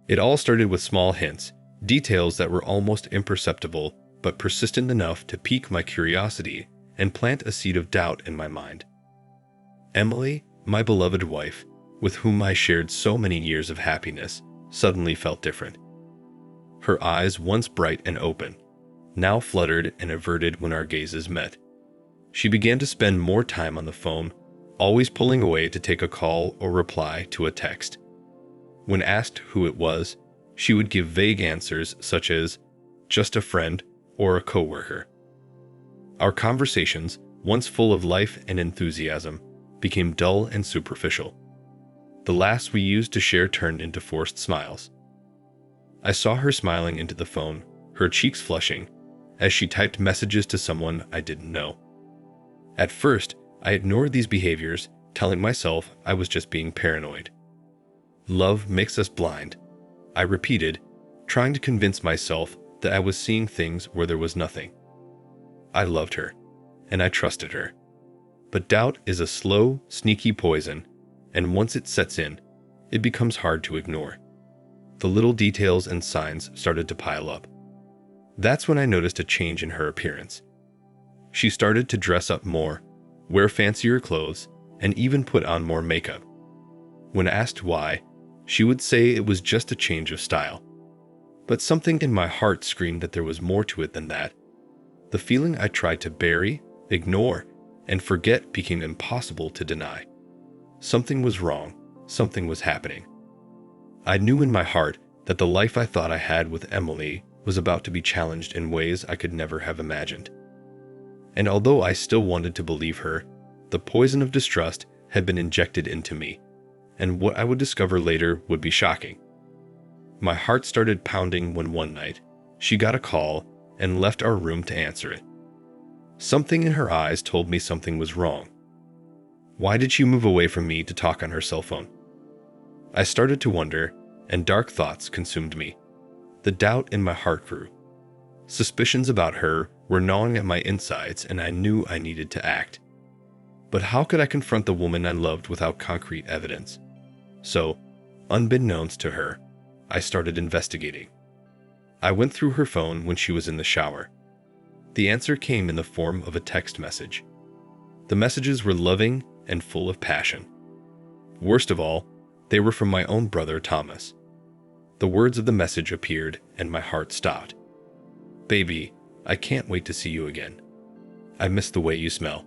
It all started with small hints, details that were almost imperceptible, but persistent enough to pique my curiosity and plant a seed of doubt in my mind. Emily, my beloved wife, with whom I shared so many years of happiness, suddenly felt different. Her eyes, once bright and open, now fluttered and averted when our gazes met. She began to spend more time on the phone, always pulling away to take a call or reply to a text. When asked who it was, she would give vague answers such as, just a friend or a coworker. Our conversations, once full of life and enthusiasm, became dull and superficial. The laughs we used to share turned into forced smiles. I saw her smiling into the phone, her cheeks flushing, as she typed messages to someone I didn't know. At first, I ignored these behaviors, telling myself I was just being paranoid. Love makes us blind, I repeated, trying to convince myself that I was seeing things where there was nothing. I loved her, and I trusted her. But doubt is a slow, sneaky poison, and once it sets in, it becomes hard to ignore. The little details and signs started to pile up. That's when I noticed a change in her appearance. She started to dress up more, wear fancier clothes, and even put on more makeup. When asked why, she would say it was just a change of style. But something in my heart screamed that there was more to it than that. The feeling I tried to bury, ignore, and forget became impossible to deny. Something was wrong, something was happening. I knew in my heart that the life I thought I had with Emily was about to be challenged in ways I could never have imagined. And although I still wanted to believe her, the poison of distrust had been injected into me, and what I would discover later would be shocking. My heart started pounding when one night, she got a call and left our room to answer it. Something in her eyes told me something was wrong. Why did she move away from me to talk on her cell phone? I started to wonder, and dark thoughts consumed me. The doubt in my heart grew. Suspicions about her were gnawing at my insides, and I knew I needed to act. But how could I confront the woman I loved without concrete evidence? So, unbeknownst to her, I started investigating. I went through her phone when she was in the shower. The answer came in the form of a text message. The messages were loving and full of passion. Worst of all, they were from my own brother Thomas. The words of the message appeared, and my heart stopped. "Baby, I can't wait to see you again. I miss the way you smell."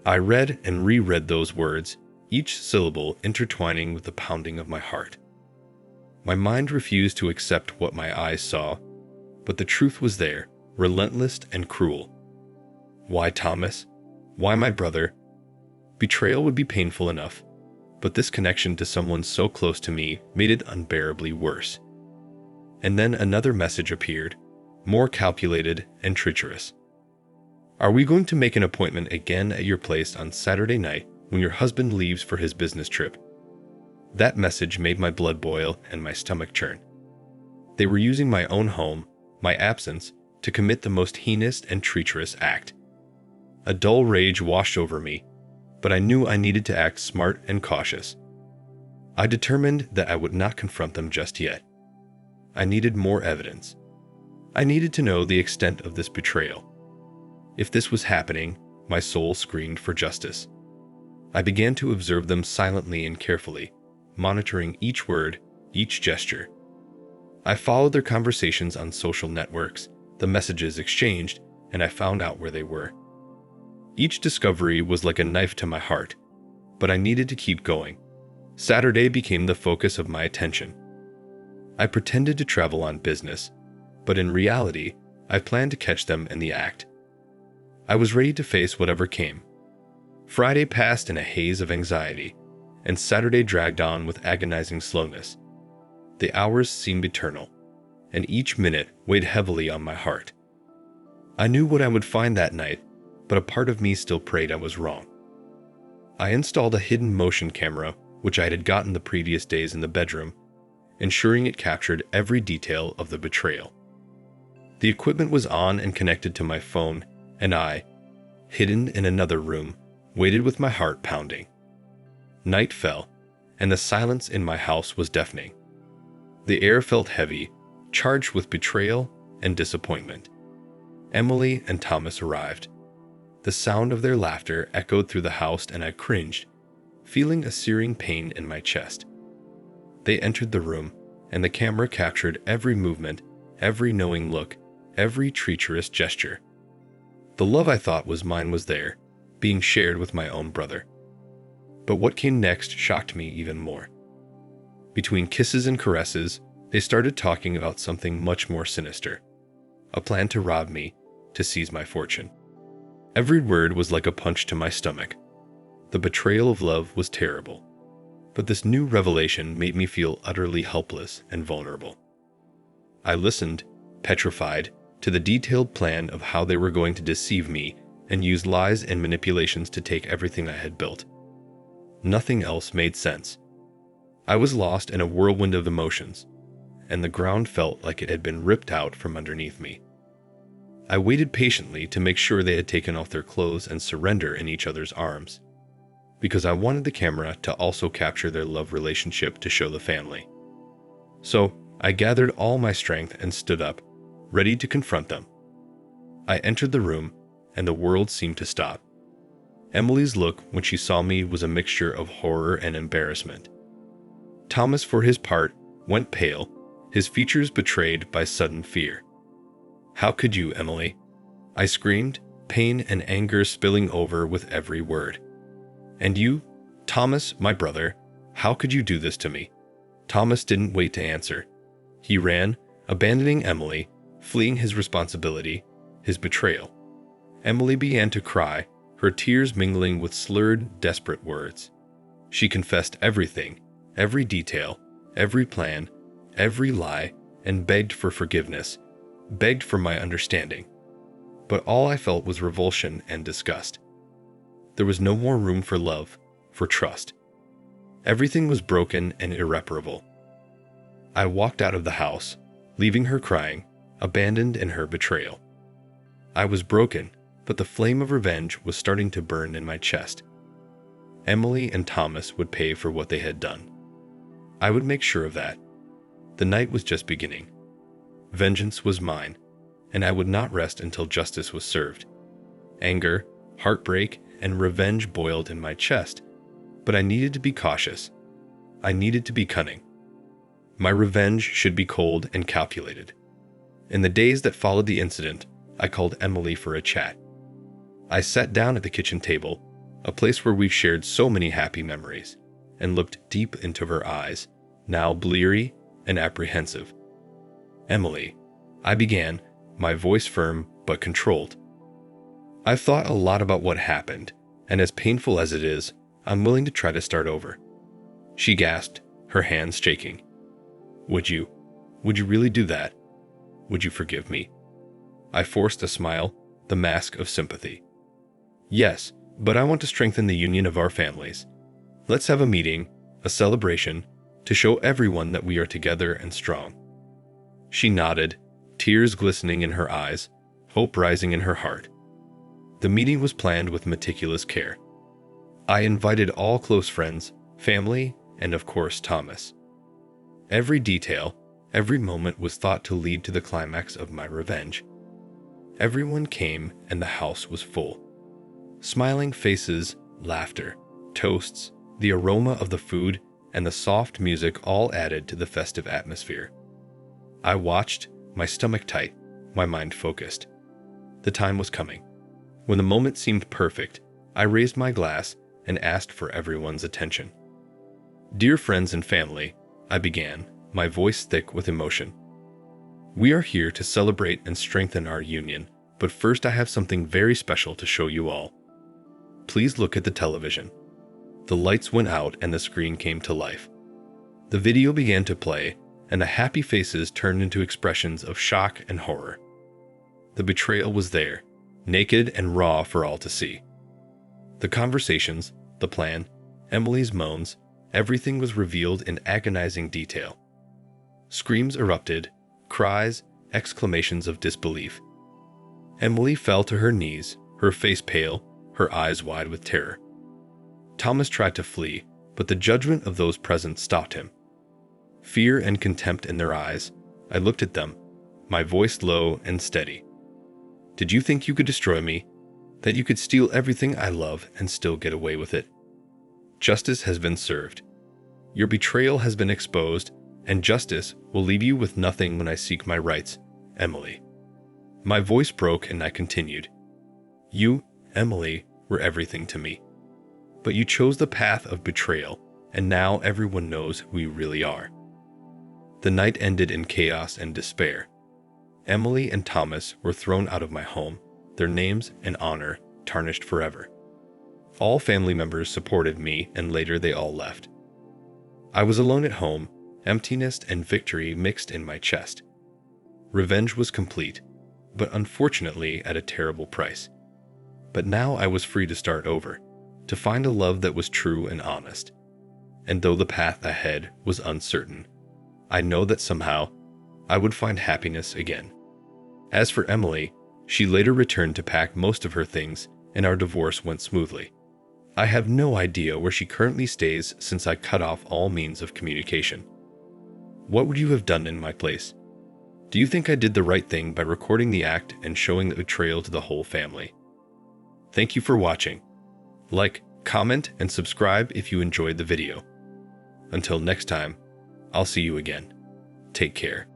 I read and reread those words, each syllable intertwining with the pounding of my heart. My mind refused to accept what my eyes saw, but the truth was there, relentless and cruel. Why Thomas? Why my brother? Betrayal would be painful enough, but this connection to someone so close to me made it unbearably worse. And then another message appeared, more calculated and treacherous. "Are we going to make an appointment again at your place on Saturday night when your husband leaves for his business trip?" That message made my blood boil and my stomach churn. They were using my own home, my absence, to commit the most heinous and treacherous act. A dull rage washed over me, but I knew I needed to act smart and cautious. I determined that I would not confront them just yet. I needed more evidence. I needed to know the extent of this betrayal. If this was happening, my soul screamed for justice. I began to observe them silently and carefully, monitoring each word, each gesture. I followed their conversations on social networks, the messages exchanged, and I found out where they were. Each discovery was like a knife to my heart, but I needed to keep going. Saturday became the focus of my attention. I pretended to travel on business, but in reality, I planned to catch them in the act. I was ready to face whatever came. Friday passed in a haze of anxiety, and Saturday dragged on with agonizing slowness. The hours seemed eternal, and each minute weighed heavily on my heart. I knew what I would find that night, but a part of me still prayed I was wrong. I installed a hidden motion camera, which I had gotten the previous days in the bedroom, ensuring it captured every detail of the betrayal. The equipment was on and connected to my phone, and I, hidden in another room, waited with my heart pounding. Night fell, and the silence in my house was deafening. The air felt heavy, charged with betrayal and disappointment. Emily and Thomas arrived. The sound of their laughter echoed through the house, and I cringed, feeling a searing pain in my chest. They entered the room, and the camera captured every movement, every knowing look, every treacherous gesture. The love I thought was mine was there, being shared with my own brother. But what came next shocked me even more. Between kisses and caresses, they started talking about something much more sinister. A plan to rob me, to seize my fortune. Every word was like a punch to my stomach. The betrayal of love was terrible. But this new revelation made me feel utterly helpless and vulnerable. I listened, petrified, to the detailed plan of how they were going to deceive me and use lies and manipulations to take everything I had built. Nothing else made sense. I was lost in a whirlwind of emotions, and the ground felt like it had been ripped out from underneath me. I waited patiently to make sure they had taken off their clothes and surrender in each other's arms, because I wanted the camera to also capture their love relationship to show the family. So I gathered all my strength and stood up, ready to confront them. I entered the room, and the world seemed to stop. Emily's look when she saw me was a mixture of horror and embarrassment. Thomas, for his part, went pale, his features betrayed by sudden fear. "How could you, Emily?" I screamed, pain and anger spilling over with every word. "And you, Thomas, my brother, how could you do this to me?" Thomas didn't wait to answer. He ran, abandoning Emily, fleeing his responsibility, his betrayal. Emily began to cry, her tears mingling with slurred, desperate words. She confessed everything, every detail, every plan, every lie, and begged for forgiveness, begged for my understanding. But all I felt was revulsion and disgust. There was no more room for love, for trust. Everything was broken and irreparable. I walked out of the house, leaving her crying, abandoned in her betrayal. I was broken, but the flame of revenge was starting to burn in my chest. Emily and Thomas would pay for what they had done. I would make sure of that. The night was just beginning. Vengeance was mine, and I would not rest until justice was served. Anger, heartbreak, and revenge boiled in my chest, but I needed to be cautious. I needed to be cunning. My revenge should be cold and calculated. In the days that followed the incident, I called Emily for a chat. I sat down at the kitchen table, a place where we've shared so many happy memories, and looked deep into her eyes, now bleary and apprehensive. "Emily," I began, my voice firm but controlled. "I've thought a lot about what happened, and as painful as it is, I'm willing to try to start over." She gasped, her hands shaking. Would you really do that? Would you forgive me?" I forced a smile, the mask of sympathy. "Yes, but I want to strengthen the union of our families. Let's have a meeting, a celebration, to show everyone that we are together and strong." She nodded, tears glistening in her eyes, hope rising in her heart. The meeting was planned with meticulous care. I invited all close friends, family, and of course Thomas. Every detail, every moment was thought to lead to the climax of my revenge. Everyone came, and the house was full. Smiling faces, laughter, toasts, the aroma of the food, and the soft music all added to the festive atmosphere. I watched, my stomach tight, my mind focused. The time was coming. When the moment seemed perfect, I raised my glass and asked for everyone's attention. "Dear friends and family," I began, my voice thick with emotion. "We are here to celebrate and strengthen our union, but first I have something very special to show you all. Please look at the television." The lights went out and the screen came to life. The video began to play, and the happy faces turned into expressions of shock and horror. The betrayal was there, naked and raw for all to see. The conversations, the plan, Emily's moans, everything was revealed in agonizing detail. Screams erupted, cries, exclamations of disbelief. Emily fell to her knees, her face pale, her eyes wide with terror. Thomas tried to flee, but the judgment of those present stopped him. fear and contempt in their eyes. I looked at them, my voice low and steady. Did you think you could destroy me? That you could steal everything I love and still get away with it? Justice has been served. Your betrayal has been exposed, and justice will leave you with nothing when I seek my rights, Emily. My voice broke and I continued. You, Emily, were everything to me. But you chose the path of betrayal, and now everyone knows who you really are. The night ended in chaos and despair. Emily and Thomas were thrown out of my home, their names and honor tarnished forever. All family members supported me, and later they all left. I was alone at home, emptiness and victory mixed in my chest. Revenge was complete, but unfortunately at a terrible price. But now I was free to start over, to find a love that was true and honest. And though the path ahead was uncertain, I know that somehow I would find happiness again. As for Emily, she later returned to pack most of her things, and our divorce went smoothly. I have no idea where she currently stays since I cut off all means of communication. What would you have done in my place? Do you think I did the right thing by recording the act and showing the betrayal to the whole family? Thank you for watching. Like, comment, and subscribe if you enjoyed the video. Until next time, I'll see you again. Take care.